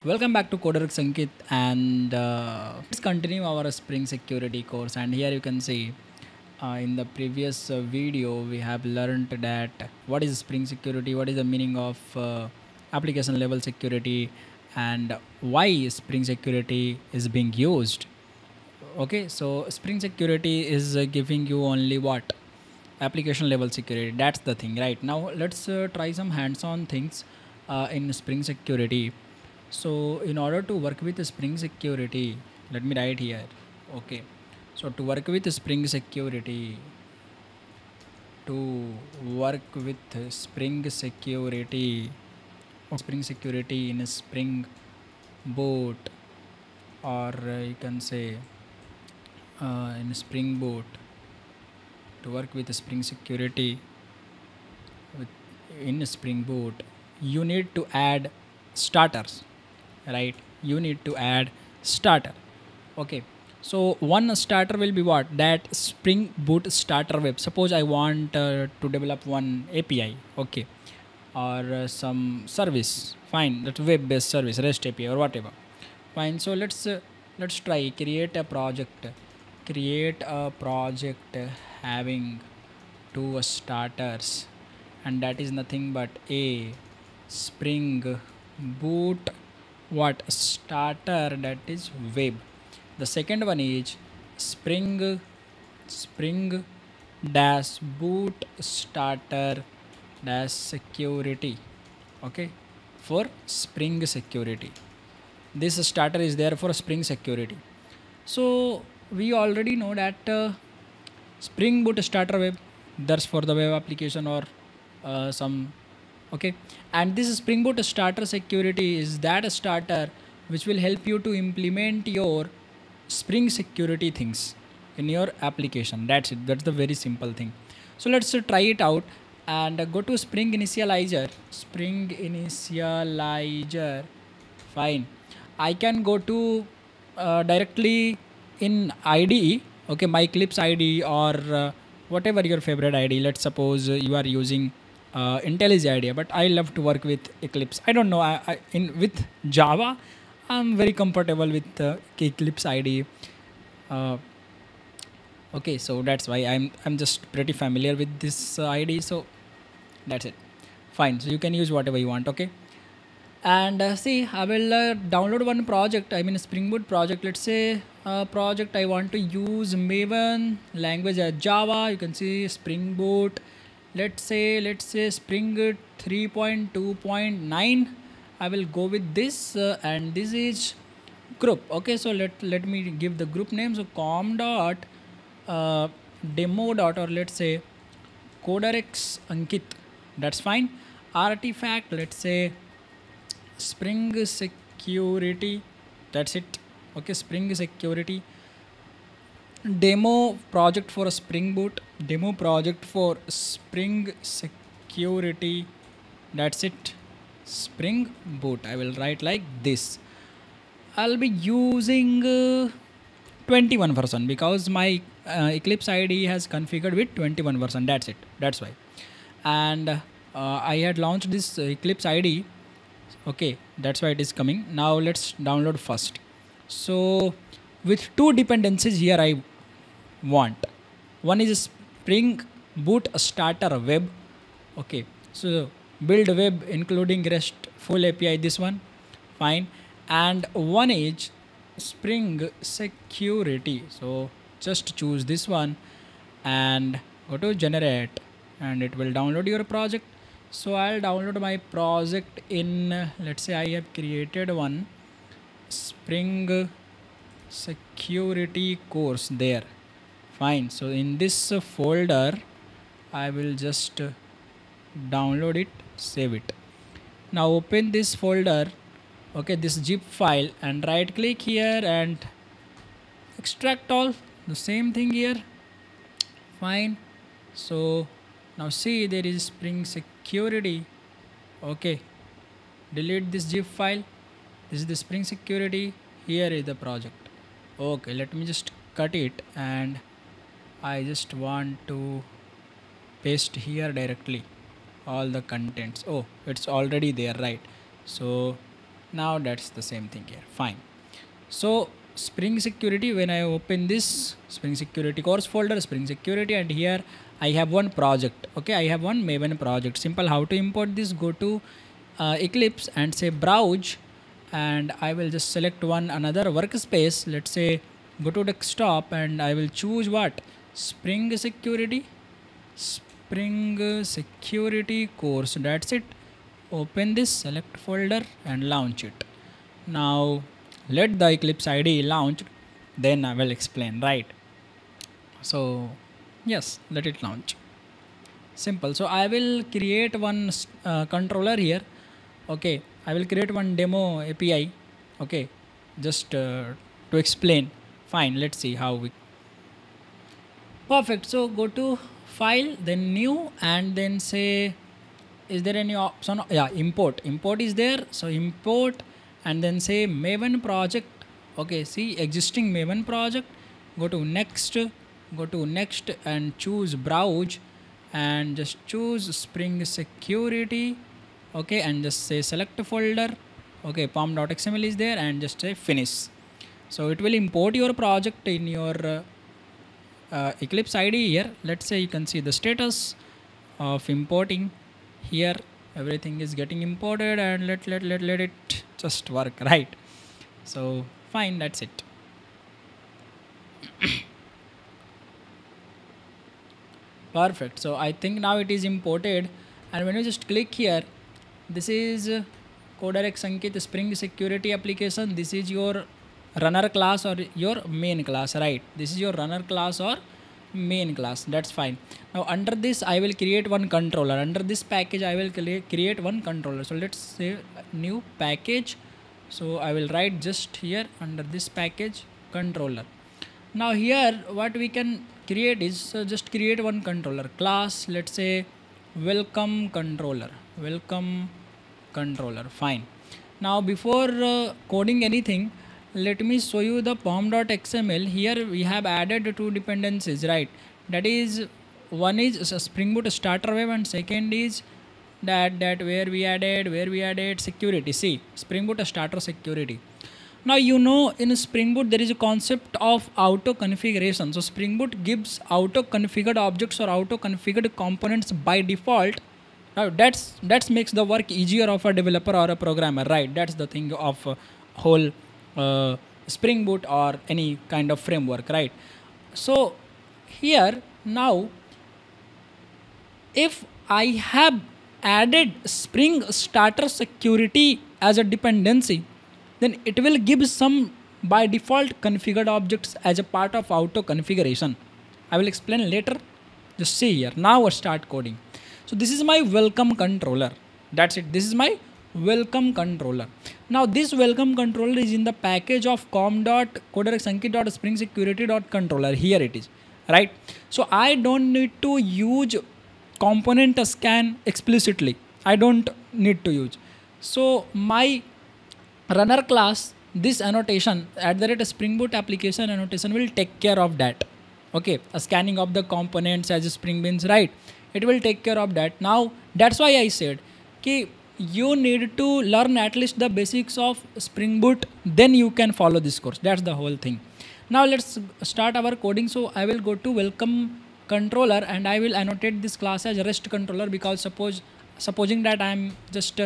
Welcome back to CoderX Ankit, and let's continue our Spring Security course. And here you can see in the previous video we have learned that what is Spring Security, what is the meaning of application level security, and why Spring Security is being used. Okay, so Spring Security is giving you only what application level security. That's the thing, right? Now let's try some hands-on things in Spring Security. So in order to work with Spring Security, let me write here. Okay, so to work with Spring Security, to work with Spring Security, Spring Security in Spring Boot, or you can say in Spring Boot, to work with Spring Security with, in Spring Boot, you need to add starters, right? You need to add starter. Okay, so one starter will be what? That Spring Boot starter web. Suppose I want to develop one API, okay, or some service. Fine, that's web based service, REST API or whatever. Fine, so let's try create a project. Create a project having two starters, and that is nothing but a Spring Boot what starter, that is web. The second one is spring dash boot starter dash security. Okay, for Spring Security, this starter is there for Spring Security. So we already know that Spring Boot starter web, that's for the web application or some. Okay, and this Spring Boot starter security is that starter which will help you to implement your Spring Security things in your application. That's it, that's the very simple thing. So let's try it out and go to Spring Initializer. Spring Initializer. Fine, I can go to directly in IDE. Okay, my Eclipse IDE or whatever your favorite IDE. Let's suppose you are using IntelliJ IDEA, but I love to work with Eclipse. I don't know. In with Java, I'm very comfortable with Eclipse IDE. Uh, okay, so that's why I'm just pretty familiar with this IDE. So that's it. Fine. So you can use whatever you want. Okay. And see, I will download one project. I mean, Spring Boot project. Let's say project I want to use Maven language as Java. You can see Spring Boot. Let's say Spring 3.2.9. I will go with this, and this is group. Okay, so let me give the group name. So com dot demo dot, or let's say CoderX Ankit. That's fine. Artifact. Let's say Spring Security. That's it. Okay, Spring Security. Demo project for a Spring Boot. Demo project for Spring Security. That's it. Spring Boot. I will write like this. I'll be using 21 version because my Eclipse IDE has configured with 21 version. That's it. That's why. And I had launched this Eclipse IDE. Okay, that's why it is coming. Now let's download first. So with two dependencies here I want. One is Spring Boot starter web. Okay, so build web including REST full API, this one. Fine. And one is Spring Security. So just choose this one and go to generate, and it will download your project. So I'll download my project in let's say I have created one Spring Security course there. Fine, so in this folder I will just download it, save it. Now open this folder, okay, this zip file, and right click here and extract all. The same thing here. Fine, so now see, there is Spring Security. Okay, delete this zip file. This is the Spring Security. Here is the project. Okay, let me just cut it, and I just want to paste here directly all the contents. Oh, it's already there, right? So Now that's the same thing here. Fine. So Spring Security, when I open this Spring Security course folder, Spring Security, and here I have one project. Okay, I have one Maven project. Simple. How to import this? Go to Eclipse and say browse, and I will just select one another workspace. Let's say go to desktop, and I will choose what? Spring Security. Spring Security course. That's it. Open this, select folder, and launch it. Now let the Eclipse IDE launch, then I will explain, right? So yes, let it launch. Simple. So I will create one controller here. Okay, I will create one demo API. Okay, just to explain. Fine, let's see how we. Perfect. So go to file, then new, and then say, is there any option? Yeah, import is there. So import, and then say Maven project. Okay, see existing Maven project. Go to next, and choose browse, and just choose Spring Security. Okay, and just say select folder. Okay, pom.xml is there, and just say finish. So it will import your project in your Eclipse IDE here. Let's say you can see the status of importing here. Everything is getting imported, and let it just work, right? So fine, that's it. Perfect. So I think now it is imported, and when you just click here, this is CoderX Ankit Spring Security application. This is your runner class or your main class, right? This is your runner class or main class. That's fine. Now under this I will create one controller. Under this package I will create one controller. So let's say new package. So I will write just here under this package controller. Now here what we can create is just create one controller class. Let's say welcome controller. Fine. Now before coding anything, let me show you the pom.xml. Here we have added two dependencies, right? That is, one is a Spring Boot starter web, and second is that where we added security. See, Spring Boot starter security. Now you know in Spring Boot there is a concept of auto configuration. So Spring Boot gives auto configured objects or auto configured components by default. Now that makes the work easier of a developer or a programmer, right? That's the thing of whole Spring Boot or any kind of framework, right? So here now, if I have added Spring Starter Security as a dependency, then it will give some by default configured objects as a part of auto configuration. I will explain later. Just see here. Now start coding. So this is my welcome controller. That's it. This is my welcome controller. Now this welcome controller is in the package of com.coderxankit.springsecurity.controller. Here it is, right? So I don't need to use component scan explicitly. I don't need to use. So my runner class, this annotation @Spring Boot application annotation will take care of that. Okay, a scanning of the components as Spring Beans, right? It will take care of that. Now that's why I said कि you need to learn at least the basics of Spring Boot, then you can follow this course. That's the whole thing. Now let's start our coding. So I will go to welcome controller, and I will annotate this class as REST controller, because supposing that I am just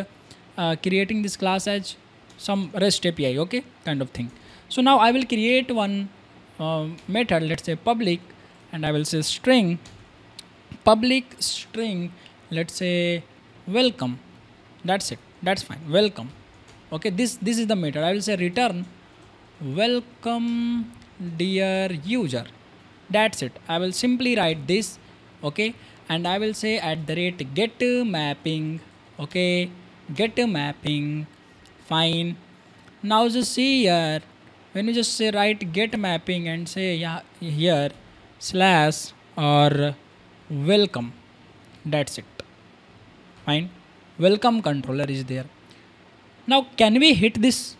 creating this class as some REST API, okay, kind of thing. So now I will create one method. Let's say public, and I will say string, public string, let's say welcome. That's it. That's fine. Welcome. Okay, this is the method. I will say return welcome dear user. That's it. I will simply write this. Okay, and I will say @get mapping. Okay, get mapping. Fine. Now just see here, when you just say write get mapping and say yeah here slash or welcome. That's it. Fine. Welcome controller is there. Now can we hit this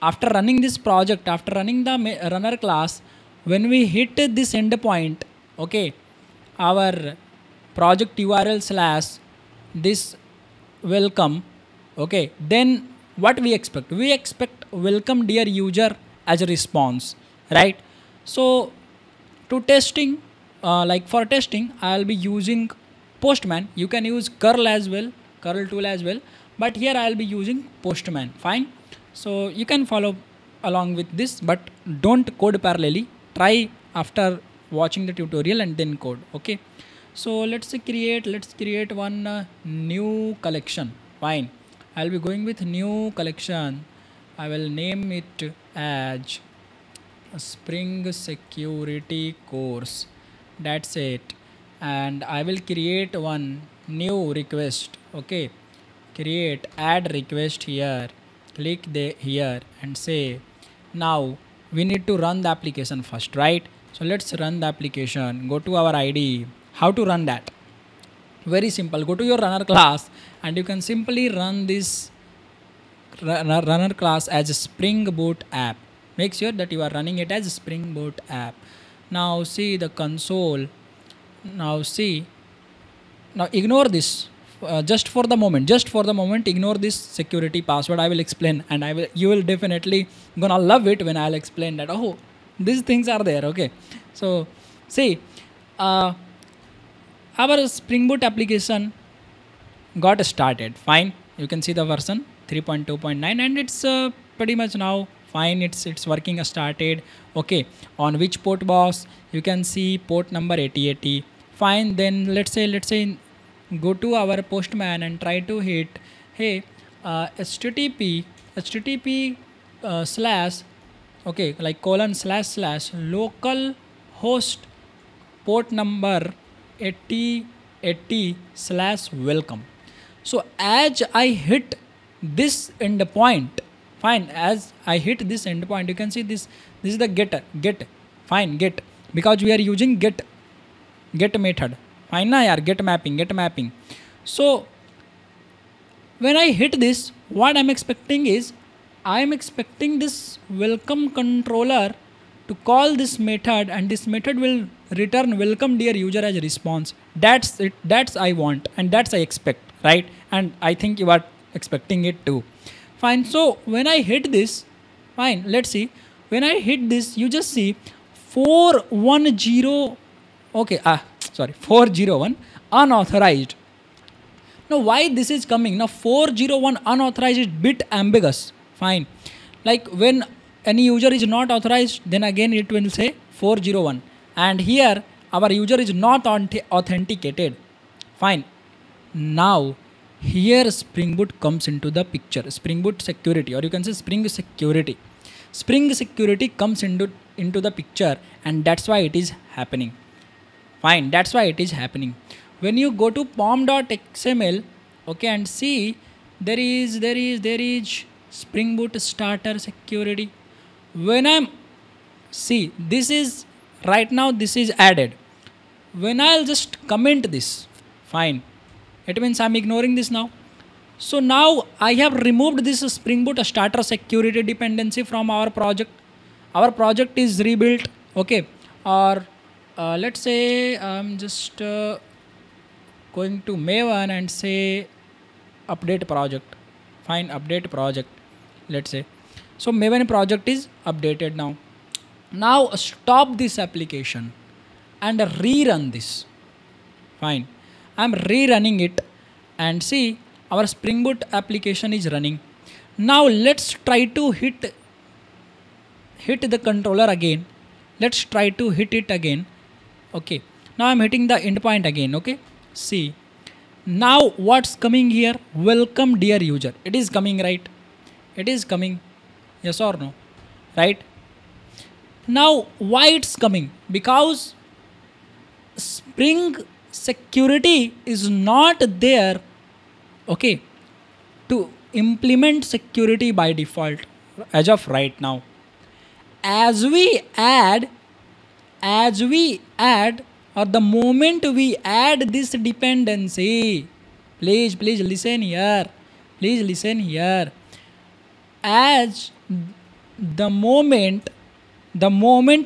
after running this project, after running the runner class? When we hit this endpoint, okay, our project URL slash this welcome, okay, then what we expect? We expect welcome dear user as a response, right? So to testing, like for testing, I'll be using Postman. You can use curl as well, curl tool as well, but here I'll be using Postman. Fine. So you can follow along with this, but don't code parallelly. Try after watching the tutorial and then code. Okay. So let's create one new collection. Fine. I'll be going with new collection. I will name it as Spring Security course. That's it. And I will create one new request. Okay. Create add request here. Click the here and say now we need to run the application first, right? So let's run the application. Go to our IDE. How to run that? Very simple. Go to your runner class and you can simply run this runner class as a Spring Boot app. Make sure that you are running it as a Spring Boot app. Now see the console. Now see. Now ignore this. Just for the moment, ignore this security password. I will explain, and you will definitely gonna love it when I'll explain that. Oh, these things are there. Okay. So see, our Spring Boot application got started. Fine. You can see the version 3.2.9 and it's pretty much now fine. It's working started. Okay. On which port boss? You can see port number 8080. Fine. Then let's say go to our Postman and try to hit http slash, okay, like colon slash local host port number 8080 slash welcome. So as I hit this endpoint, fine, as I hit this endpoint, you can see this is the get, fine, get, because we are using get method. Fine na yaar, get mapping. So when I hit this, what I'm expecting is I'm expecting this welcome controller to call this method, and this method will return welcome dear user as a response. That's it. That's I want, and that's I expect, right? And I think you are expecting it too. Fine. So when I hit this, fine. Let's see. When I hit this, you just see 410. Okay. 401 unauthorized. Now why this is coming? Now 401 unauthorized is bit ambiguous. Fine. Like when any user is not authorized, then again it will say 401. And here our user is not authenticated. Fine. Now here Spring Boot comes into the picture. Spring Boot security, or you can say Spring Security. Spring Security comes into the picture, and that's why it is happening. Fine, that's why it is happening. When you go to pom.xml, okay, and see there is Spring Boot starter security. When I'm see this is right now, this is added. When I'll just comment this, fine, it means I'm ignoring this now. So now I have removed this Spring Boot starter security dependency from our project. Our project is rebuilt, okay, or let's say I'm just going to Maven and say update project. Fine, update project, let's say. So Maven project is updated now. Now stop this application and rerun this. Fine, I'm rerunning it, and see our Spring Boot application is running. Now let's try to hit the controller again. Let's try to hit it again. Okay, now I'm hitting the endpoint again. Okay, see now what's coming here? Welcome dear user. It is coming, right? It is coming, yes or no, right? Now why it's coming? Because Spring Security is not there, okay, to implement security by default as of right now. As we add, or the moment we add this dependency, please listen here. As the moment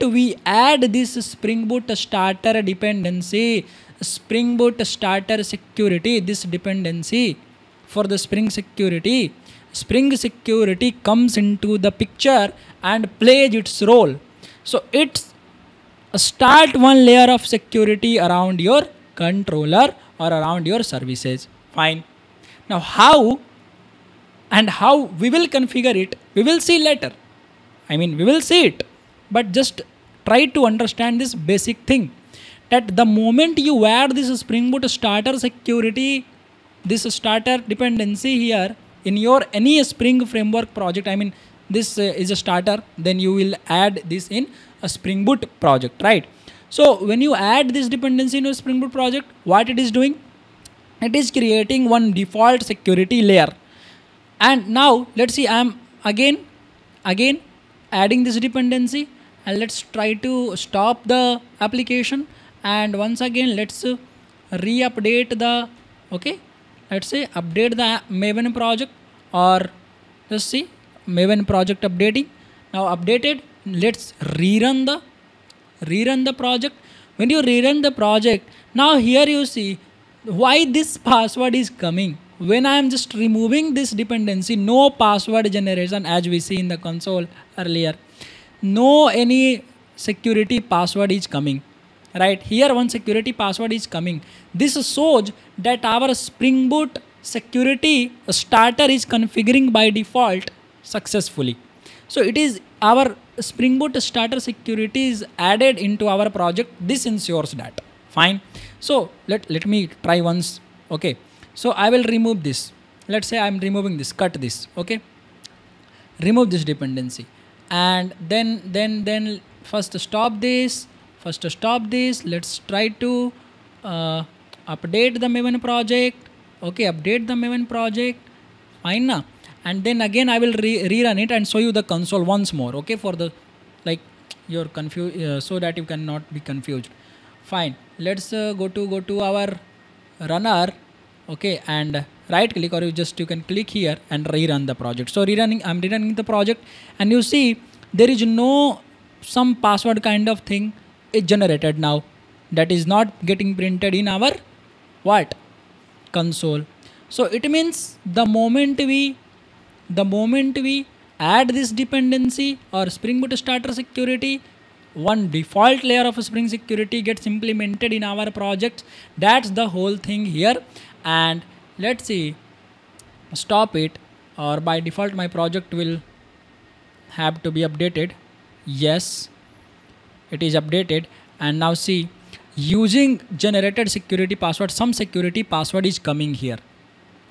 we add this Spring Boot starter dependency, Spring Boot starter security, this dependency for the Spring Security, Spring Security comes into the picture and plays its role. So it's start one layer of security around your controller or around your services. Fine. Now how we will configure it, we will see later. I mean, we will see it, but just try to understand this basic thing, that the moment you add this Spring Boot starter security, this starter dependency here in your any Spring framework project, I mean, this is a starter, then you will add this in a Spring Boot project, right? So when you add this dependency in a Spring Boot project, what it is doing? It is creating one default security layer. And now let's see, I'm again adding this dependency, and let's try to stop the application, and once again let's re-update the, okay, let's say update the Maven project, or let's see Maven project updating. Now updated, let's rerun the project. When you rerun the project, now here you see why this password is coming. When I am just removing this dependency, no password generation, as we see in the console earlier, no any security password is coming, right? Here one security password is coming. This shows that our Spring Boot security starter is configuring by default successfully. So it is our Spring Boot starter security is added into our project. This ensures that. Fine. So let me try once. Okay. So I will remove this. Let's say I'm removing this, cut this. Okay. Remove this dependency, and then first stop this. Let's try to update the Maven project. Okay, update the Maven project. Fine now. And then again I will rerun it and show you the console once more. Okay, for the like you're confused, so that you cannot be confused. Fine. Let's go to our runner. Okay, and right click, or you can click here and rerun the project. So I'm rerunning the project, and you see there is no some password kind of thing is generated now, that is not getting printed in our what console. So it means the moment we add this dependency or Spring Boot starter security, one default layer of Spring security gets implemented in our project. That's the whole thing here. And let's see, stop it, or by default my project will have to be updated. Yes, it is updated. And now see, using generated security password, some security password is coming here.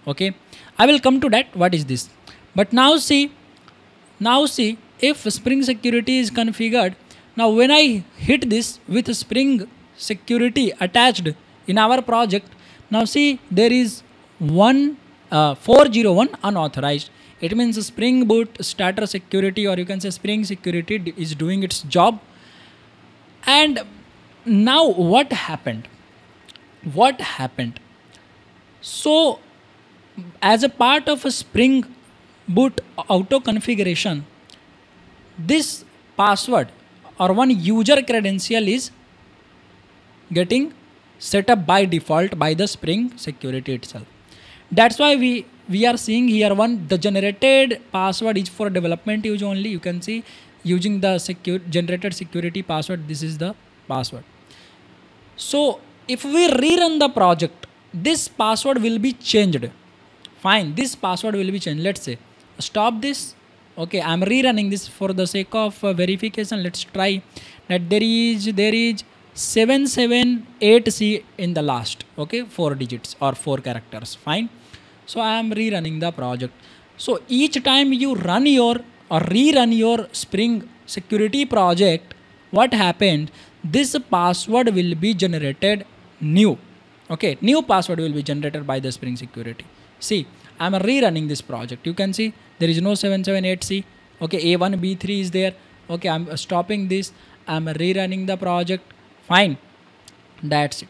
Okay, I will come to that, what is this. But now see if Spring security is configured. Now when I hit this with Spring security attached in our project, now see there is 401 unauthorized. It means Spring Boot starter security, or you can say Spring security is doing its job. And now what happened? So as a part of a Spring Boot auto configuration, this password or one user credential is getting set up by default by the Spring security itself. That's why we are seeing here the generated password is for development use only. You can see using the generated security password, this is the password. So if we rerun the project, this password will be changed. Fine, this password will be changed. Let's say stop this. Okay, I'm rerunning this for the sake of verification. Let's try that there is 778C in the last. Okay, 4 digits or 4 characters. Fine. So I am rerunning the project. So each time you rerun your Spring security project, what happened? This password will be generated new. Okay, new password will be generated by the Spring security. See, I am rerunning this project. You can see there is no 778C. Okay, A1, B3 is there. Okay, I'm stopping this. I'm rerunning the project. Fine. That's it.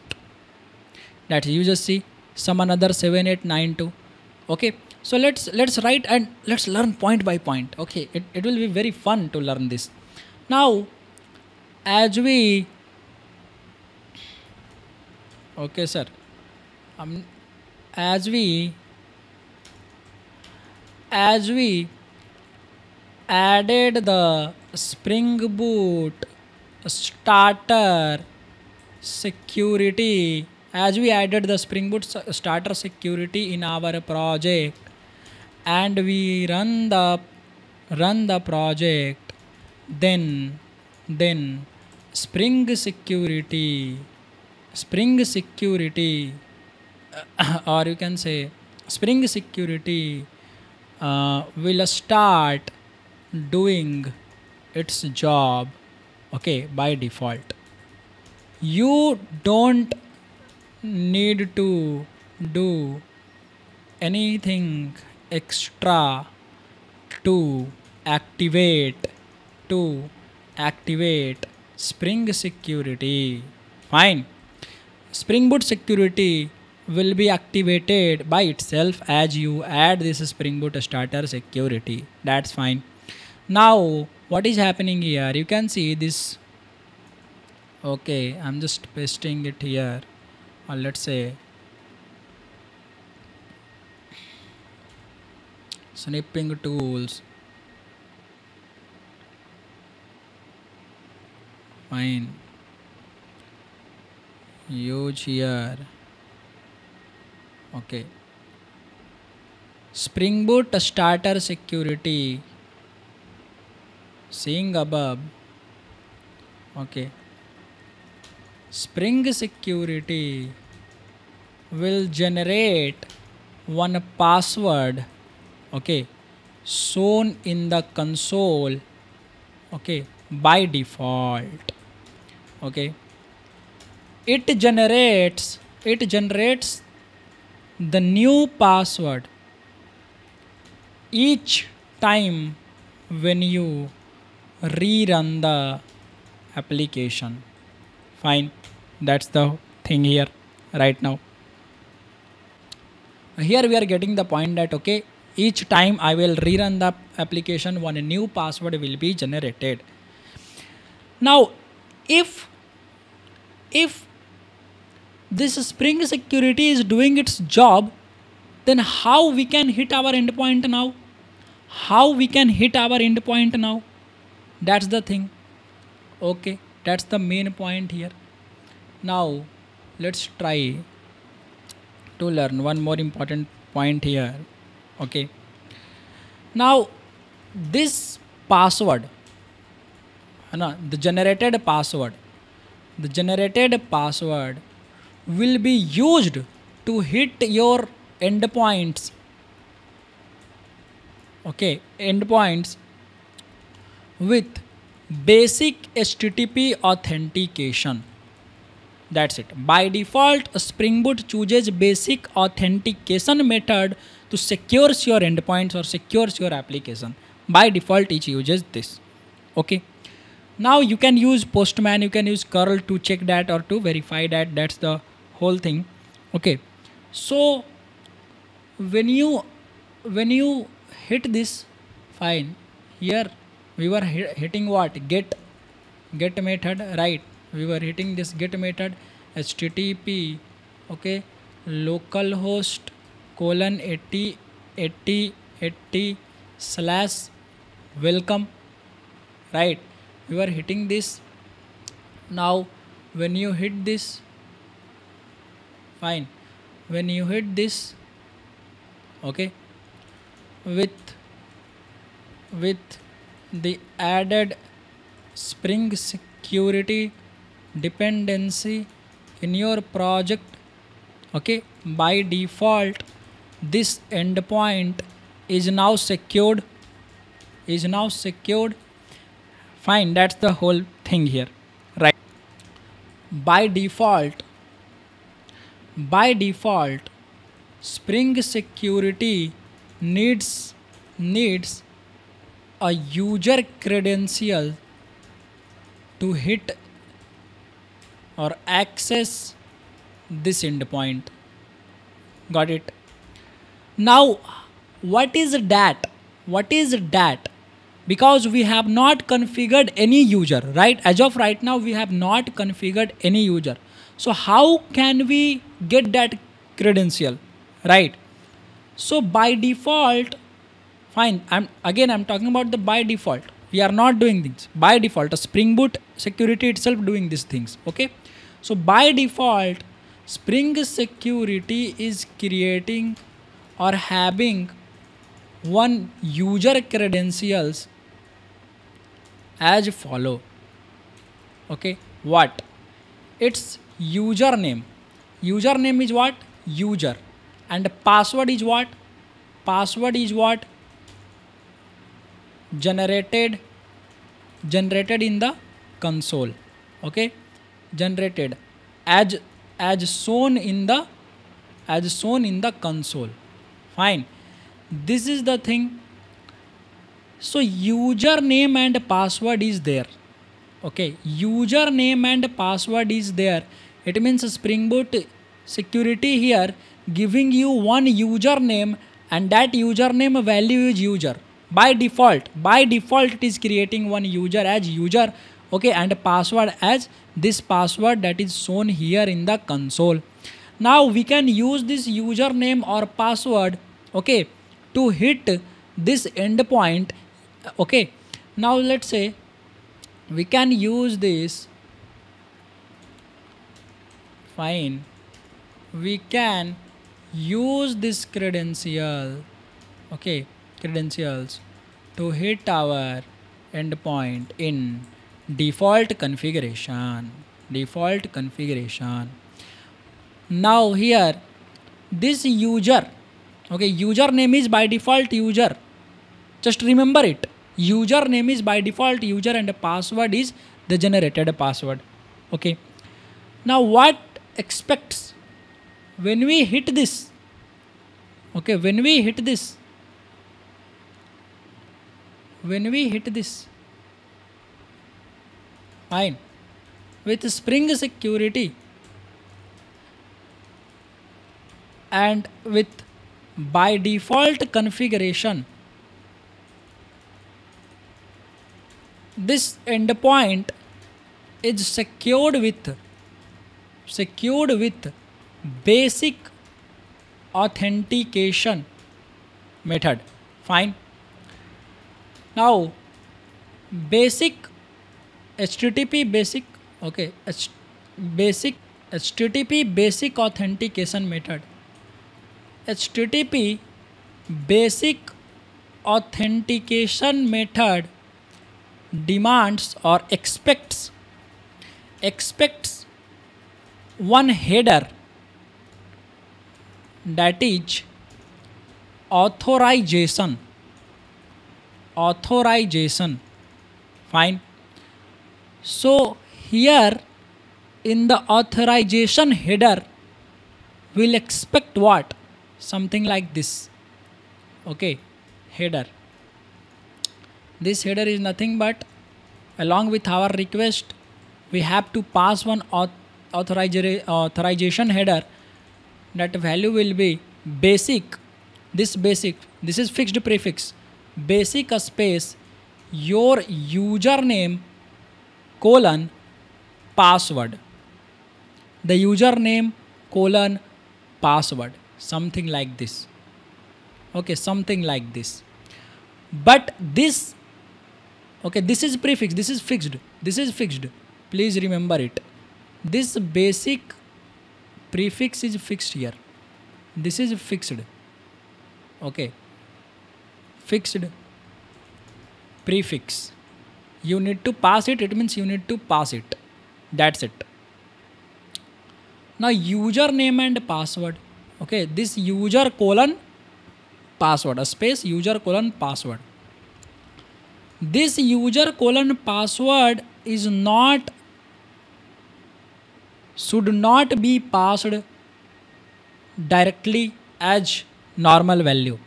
That's it. You just see some another 7892. Okay. So let's write and let's learn point by point. Okay, it will be very fun to learn this. Now, okay, sir. As we as we added the Spring Boot starter security, as we added the Spring Boot starter security in our project, and we run the project, then spring security or you can say spring security will start doing its job, okay, by default. You don't need to do anything extra to activate to activate spring security. Fine. Spring Boot security will be activated by itself as you add this Spring Boot starter security. That's fine. Now what is happening here? You can see this. Okay, I'm just pasting it here. Or let's say snipping tools. Fine. Use here. Okay. Spring Boot starter security. Seeing above. Okay. Spring security will generate one password, okay, shown in the console, okay, by default. Okay. It generates the new password each time when you rerun the application. Fine. That's the thing here right now. Here we are getting the point that, okay, each time I will rerun the application, one new password will be generated. Now if this Spring security is doing its job, then how we can hit our endpoint now? That's the thing. Okay, that's the main point here. Now let's try to learn one more important point here. Okay, now this password, the generated password will be used to hit your endpoints. Okay, endpoints with basic HTTP authentication. That's it. By default, Spring Boot chooses basic authentication method to secure your endpoints or secures your application. By default, it uses this. Okay. Now you can use Postman, you can use curl to check that or to verify that. That's the whole thing. Okay. So when you hit this, fine. Here we were hitting what? Get method, right? We were hitting this get method, HTTP, okay, localhost :8080/welcome, right? We were hitting this. Now when you hit this, fine, when you hit this, okay, with the added Spring security dependency in your project, okay, by default this endpoint is now secured. Fine, that's the whole thing here, right? By default Spring security needs a user credential to hit or access this endpoint. Got it? Now what is that? Because we have not configured any user, right? As of right now we have not configured any user. So how can we get that credential, right? So by default Fine. I'm talking about the by default. We are not doing things by default. A Spring Boot security itself doing these things. Okay. So by default, Spring Security is creating or having one user credentials as follow. Okay. What? It's username. Username is what? User. And password is what? Password is what? Generated in the console. Okay, generated as shown in the console. Fine, this is the thing. So username and password is there. Okay, username and password is there. It means Spring Boot security here giving you one username, and that username value is user. By default it is creating one user as user. Okay, and password as this password that is shown here in the console. Now we can use this username or password, okay, to hit this endpoint. Okay, now let's say we can use this. Fine, we can use this credential, okay, credentials to hit our endpoint in default configuration. Now here this user, okay, username is by default user. Just remember it. Username is by default user and the password is the generated password. Okay. Now what expects when we hit this? Okay, when we hit this, fine, with Spring Security and with by default configuration, this endpoint is secured with basic authentication method. Fine. Now basic HTTP basic, okay, HTTP basic authentication method. HTTP basic authentication method demands or expects one header, that is authorization. Fine. So here in the authorization header we'll expect what? Something like this. Okay, header. This header is nothing but along with our request we have to pass one authorization header. That value will be basic. This is fixed prefix, basic space your username colon password. The username colon password, something like this. Okay, something like this. But this, okay, this is prefix, this is fixed. Please remember it. This basic prefix is fixed here. This is fixed. Okay, fixed prefix. You need to pass it. It means you need to pass it. That's it. Now username and password. Okay, this user colon password, a space user colon password. This user colon password is not, should not be passed directly as normal value.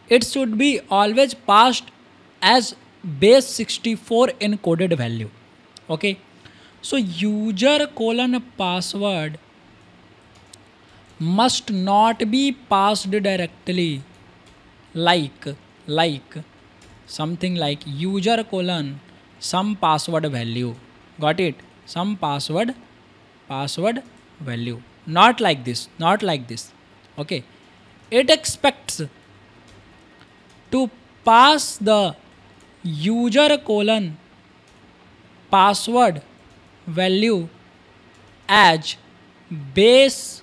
It should be always passed as base 64 encoded value. Okay, so user colon password must not be passed directly, like something like user colon some password value. Got it? Some password value. Not like this. Okay, it expects to pass the user colon password value as base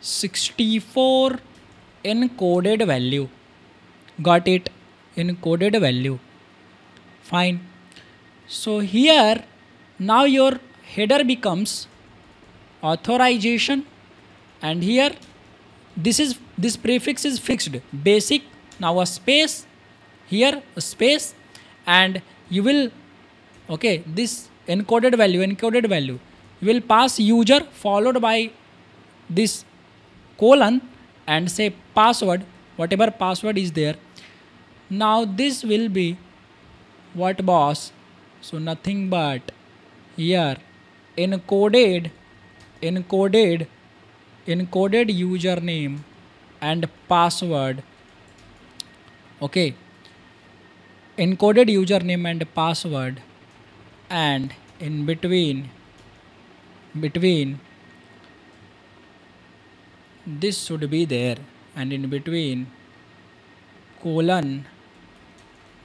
64 encoded value. Got it? Encoded value. Fine. So here now your header becomes authorization, and here this prefix is fixed, basic, now a space, here a space, and you will, okay, this encoded value, you will pass user followed by this colon and say password, whatever password is there. Now this will be what, boss? So nothing but here encoded username and password. Okay, encoded username and password, and in between this should be there, and in between colon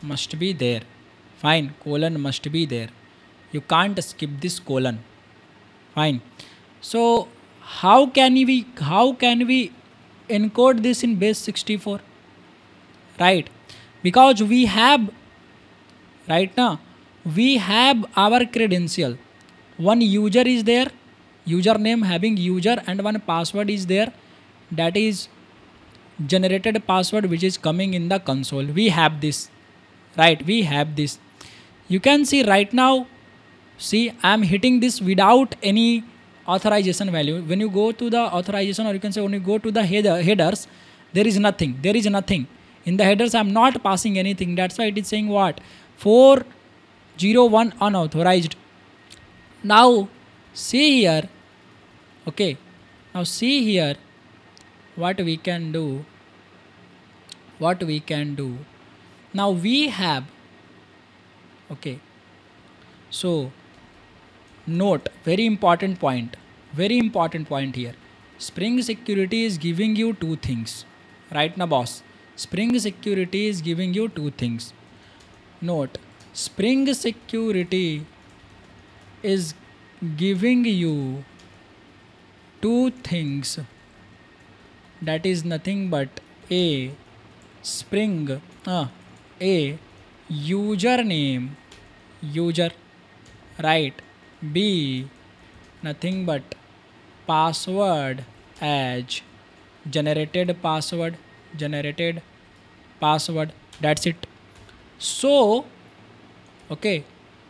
must be there. Fine, colon must be there. You can't skip this colon. Fine. So how can we encode this in base 64? Right, because we have right now we have our credential. One user is there, username having user, and one password is there, that is generated password which is coming in the console. We have this, right? We have this. You can see right now, see, I am hitting this without any authorization value. When you go to the authorization, or you can say when you go to the headers, there is nothing. In the headers I am not passing anything. That's why it is saying what? 401 unauthorized. Now see here, okay, now see here what we can do. Now we have, okay, so note, very important point here. Spring Security is giving you two things. Right now, boss, Spring Security is giving you two things. Note, Spring Security is giving you two things, that is nothing but a Spring a username, right, b nothing but password as generated password, that's it. So okay,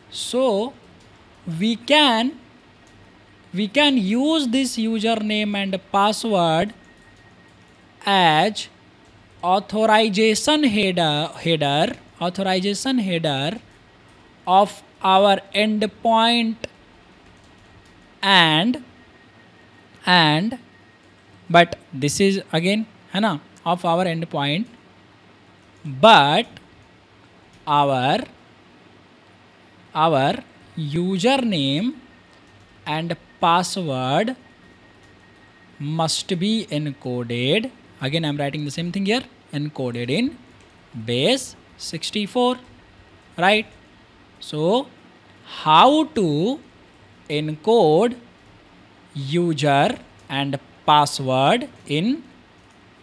so we can use this username and password as authorization header of our endpoint, and but this is again of our endpoint, but our username and password must be encoded. Again I am writing the same thing here, encoded in base 64, right? So how to encode user and password in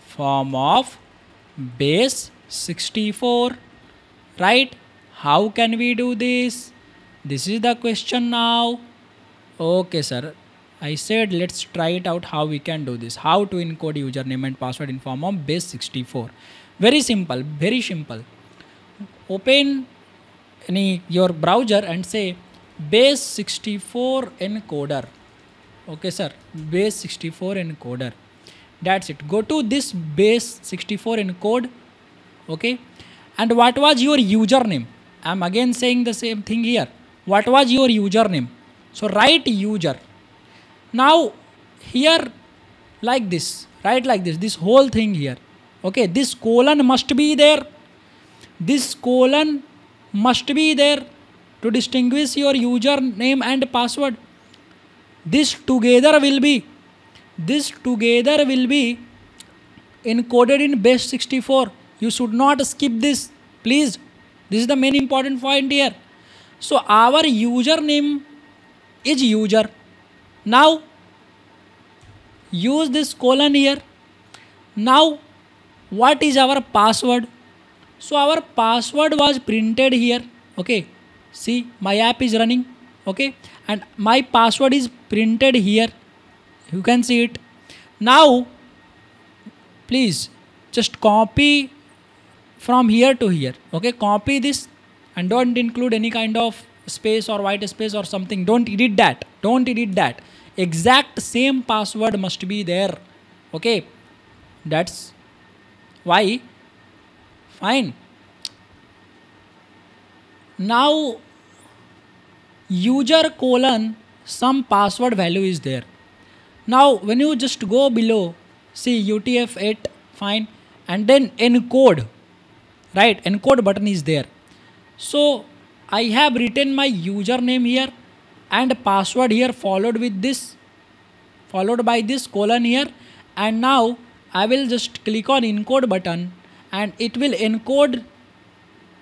form of base 64, right? How can we do this? This is the question now. Okay sir, I said let's try it out how we can do this. How to encode username and password in form of base 64. Very simple, very simple. Open your browser and say base 64 encoder. Okay sir, base 64 encoder. That's it. Go to this base 64 encode. Okay, and what was your username? I am again saying the same thing here. What was your username? So write user. Now here like this, write like this whole thing here. Okay, this colon must be there. This colon must be there to distinguish your username and password. This together will be encoded in base 64. You should not skip this. Please, this is the main important point here. So our username is user. Now use this colon here. Now what is our password? So our password was printed here. Okay, see my app is running. Okay, and my password is printed here. You can see it. Now please just copy from here to here. Okay, copy this and don't include any kind of space or white space or something. Don't edit that. Don't edit that. Exact same password must be there. Okay, that's why. Fine. Now user colon some password value is there. Now when you just go below, see UTF-8, fine, and then encode, right? Encode button is there. So I have written my username here and password here followed with this, followed by this colon here, and now I will just click on encode button and it will encode.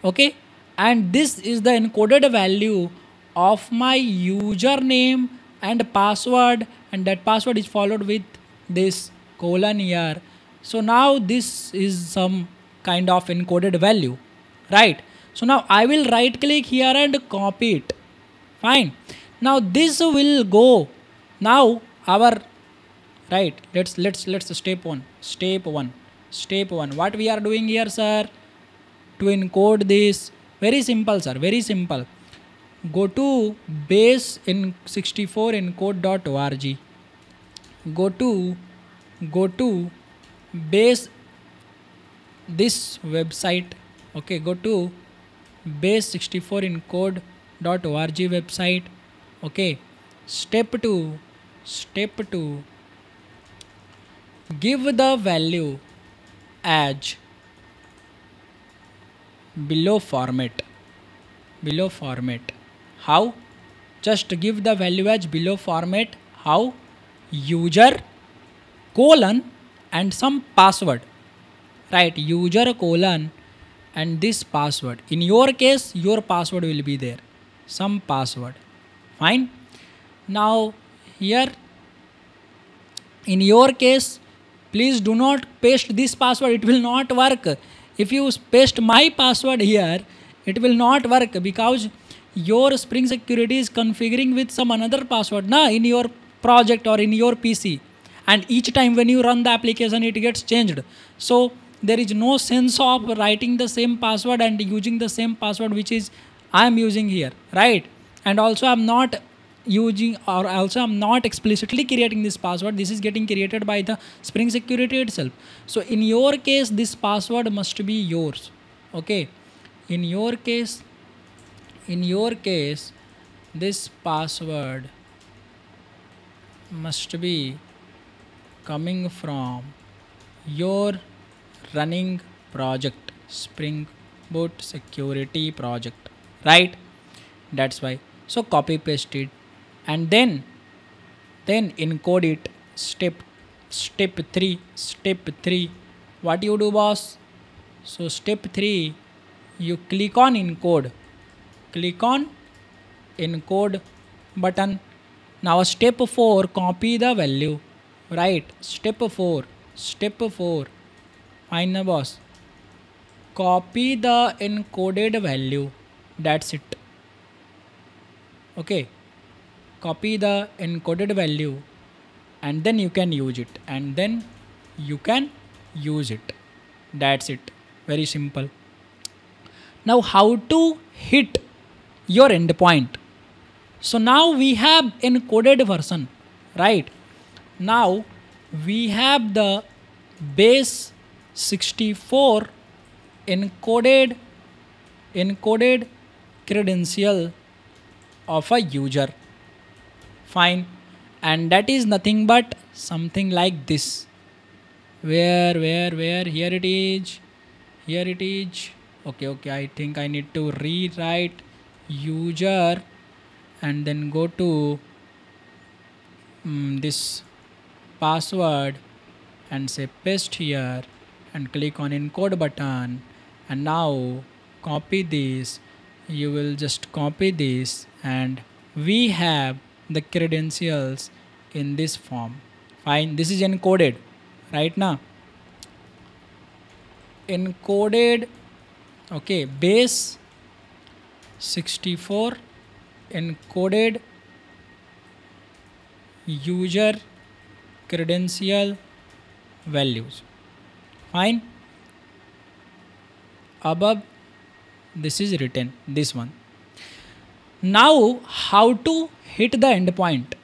Okay, and this is the encoded value of my username and password, and that password is followed with this colon here. So now this is some kind of encoded value, right? So now I will right click here and copy it. Fine. Now this will go. Now our right. Let's step one. What we are doing here, sir? To encode this. Very simple, sir. Very simple. Go to base in 64 encode.org. Go to base this website. Okay, go to base 64 encode.org website. Okay, step 2, give the value as below format. How? Just give the value as below format. How? User colon and some password, right? User colon and this password. In your case, your password will be there, some password. Fine. Now here in your case, please do not paste this password. It will not work. If you paste my password here, it will not work because your Spring Security is configuring with some another password in your project or in your PC, and each time when you run the application it gets changed. So there is no sense of writing the same password and using the same password which is I am using here, right? And also I'm not using, or also I'm not explicitly creating this password. This is getting created by the Spring Security itself. So in your case this password must be yours. Okay, in your case this password must be coming from your running project, Spring Boot Security project, right? That's why. So copy paste it and then encode it. Step 3. What you do, boss? So step 3, you click on encode. Click on encode button. Now step 4, copy the value, right? Step 4. Fine, na boss. Copy the encoded value. That's it. Okay. Copy the encoded value and then you can use it. That's it. Very simple. Now how to hit your endpoint? So now we have encoded version, right? Now we have the base 64 encoded credential of a user. Fine. And that is nothing but something like this. Where here it is. Okay, I think I need to rewrite user and then go to this password and say paste here and click on encode button, and now copy this, you will just copy this, and we have the credentials in this form. Fine, this is encoded right now, encoded. Okay, base 64 encoded user credential values. Fine, above this is written, this one. Now how to hit the endpoint?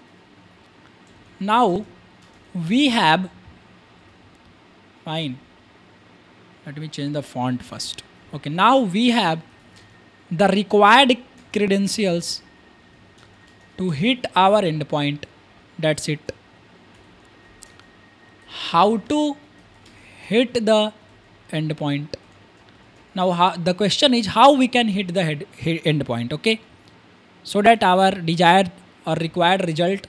Now we have, fine, let me change the font first. Okay, now we have the required credentials to hit our endpoint. That's it. How to hit the endpoint? Now the question is how we can hit the endpoint, okay? So that our desired or required result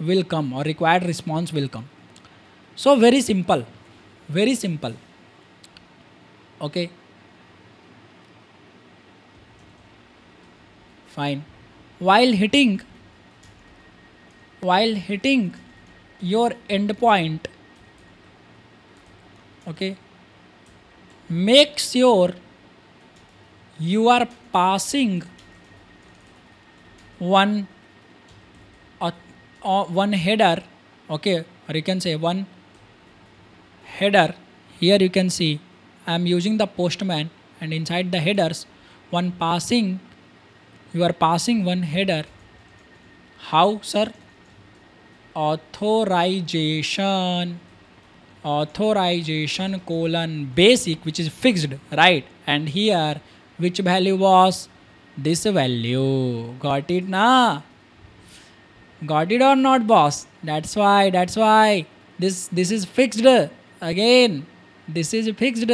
will come, or required response will come. So very simple, very simple. Okay, fine. While hitting your endpoint, okay, make sure you are passing one header, okay, or you can say one header. Here you can see I am using the postman, and inside the headers you are passing one header. How, sir? Authorization colon basic, which is fixed, right? And here which value was this value. Got it na? Got it or not, boss? That's why this is fixed. Again, this is fixed.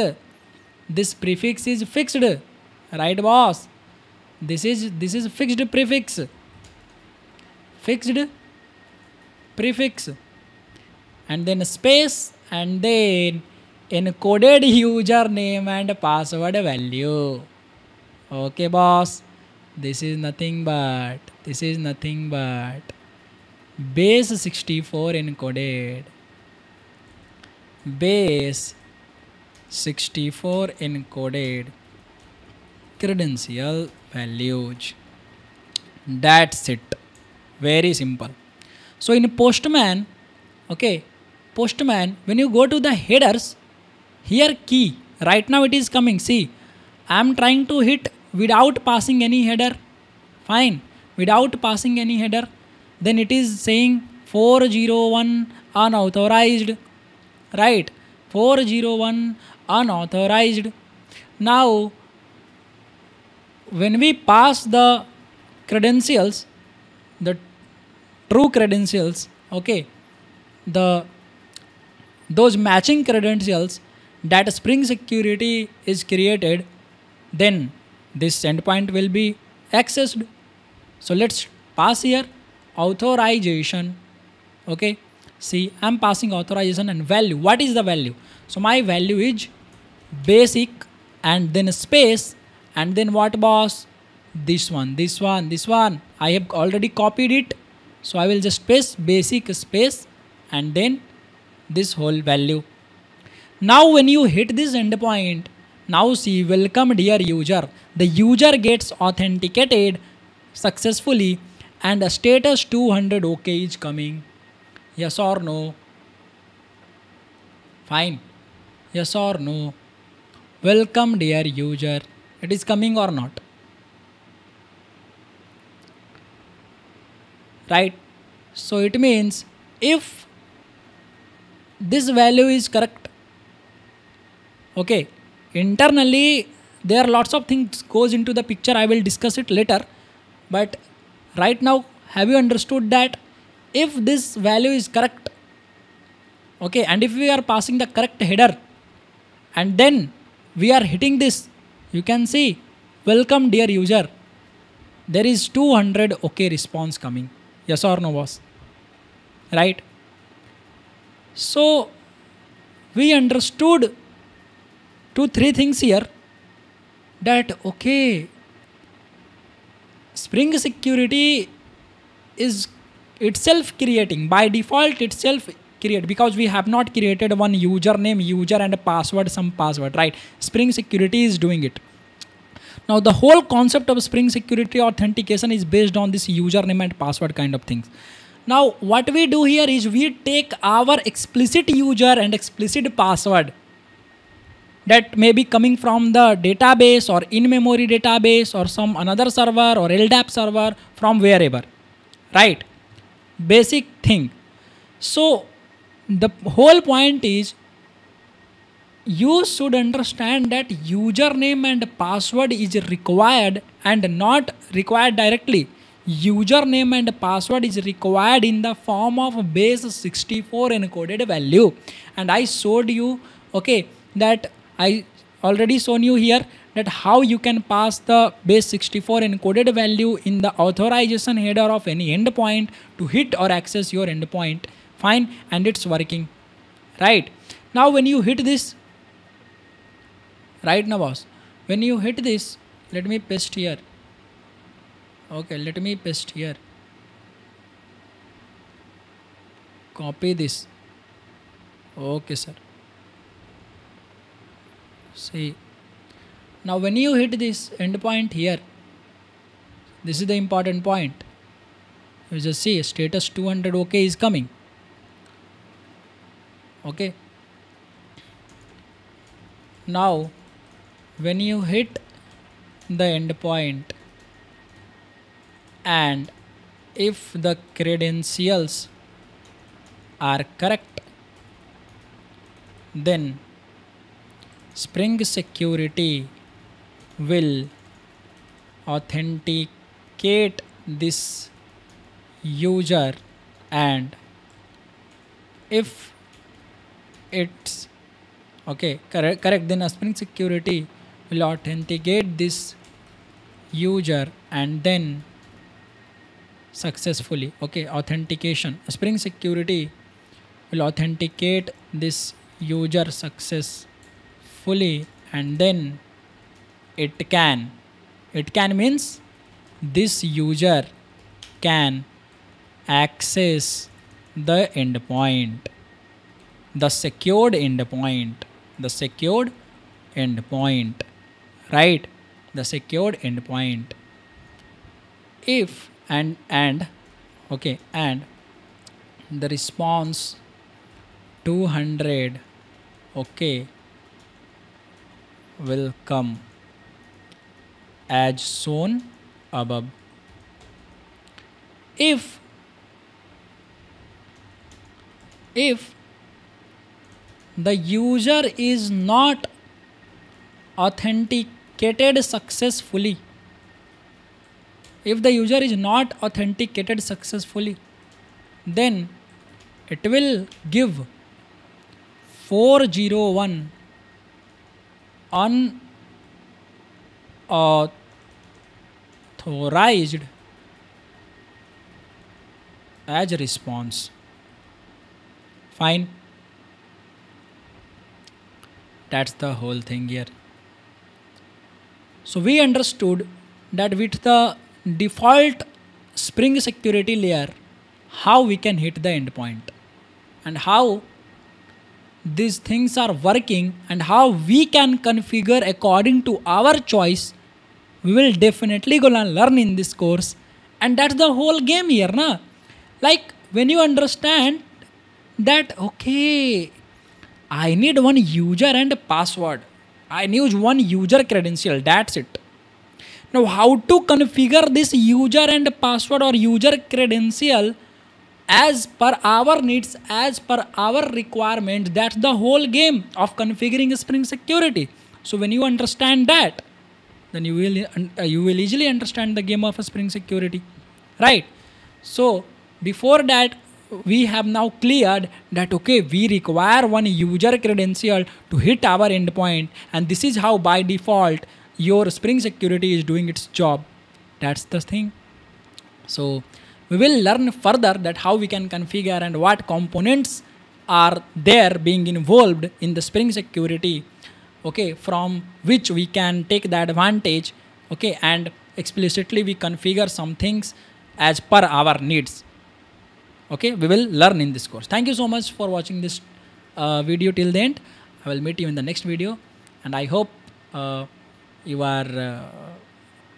This prefix is fixed, right, boss? This is fixed prefix. Fixed prefix, and then space, and then encoded username and password value. Okay, boss. This is nothing but base 64 encoded. Base 64 encoded credential values. That's it. Very simple. So in Postman, okay, Postman, when you go to the headers, here key, right now it is coming. See, I am trying to hit without passing any header. Fine, without passing any header. Then it is saying 401 unauthorized, right? 401 unauthorized. Now, when we pass the credentials, the true credentials, okay, those matching credentials that Spring Security is created, then this endpoint will be accessed. So let's pass here authorization. Okay, see, I'm passing authorization and value. What is the value? So my value is basic, and then space, and then what, boss? This one. I have already copied it, so I will just paste basic space and then this whole value. Now when you hit this endpoint, now see, welcome dear user. The user gets authenticated successfully and a status 200 OK is coming. Yes or no? Fine. Yes or no? Welcome dear user. It is coming or not? Right? So it means if this value is correct, okay, internally there are lots of things goes into the picture. I will discuss it later, but right now have you understood that if this value is correct, okay, and if we are passing the correct header and then we are hitting this, you can see welcome dear user, there is 200 OK response coming. Yes or no, boss? Right? So we understood 2-3 things here. that okay, Spring Security is itself creating by default itself create, because we have not created one username, user and a password, some password, right? Spring Security is doing it. Now the whole concept of Spring Security authentication is based on this username and password kind of things. Now what we do here is we take our explicit user and explicit password that may be coming from the database or in-memory database or some another server or LDAP server from wherever, right? Basic thing. So the whole point is you should understand that username and password is required and not required directly. Username and password is required in the form of base 64 encoded value, and I showed you, okay, that I already shown you here that how you can pass the base 64 encoded value in the authorization header of any endpoint to hit or access your endpoint. Fine, and it's working. Right now when you hit this, right now boss, when you hit this, let me paste here. Okay, let me paste here. Copy this. Okay, sir. See, now when you hit this endpoint here, this is the important point. You just see status 200 OK is coming. Okay. Now when you hit the endpoint and if the credentials are correct, then Spring Security will authenticate this user, and if it's okay, correct, then Spring Security will authenticate this user and then successfully, okay, authentication. Spring Security will authenticate this user successfully, and then it can means this user can access the endpoint, the secured endpoint, right? The secured endpoint. If and okay, and the response 200 okay will come as shown above. If the user is not authenticated successfully, then it will give 401 unauthorized as a response. Fine. That's the whole thing here. So we understood that with the default Spring Security layer, how we can hit the endpoint and how these things are working and how we can configure according to our choice, we will definitely gonna learn in this course. And that's the whole game here, na? Like when you understand that, okay, I need one user and a password, I need one user credential, that's it. Now how to configure this user and password or user credential as per our needs, as per our requirement, that's the whole game of configuring Spring Security. So when you understand that, then you will easily understand the game of Spring Security, right? So before that, we have now cleared that, okay, we require one user credential to hit our endpoint, and this is how by default your Spring Security is doing its job. That's the thing. So we will learn further that how we can configure and what components are there being involved in the Spring Security okay, from which we can take the advantage, okay, and explicitly we configure some things as per our needs. Okay, we will learn in this course. Thank you so much for watching this video till the end. I will meet you in the next video, and I hope you are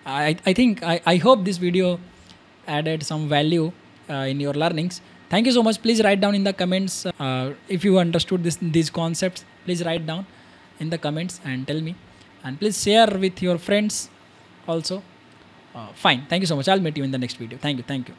I think I hope this video added some value in your learnings. Thank you so much. Please write down in the comments if you understood these concepts. Please write down in the comments and tell me, and please share with your friends also. Fine. Thank you so much. I'll meet you in the next video. Thank you.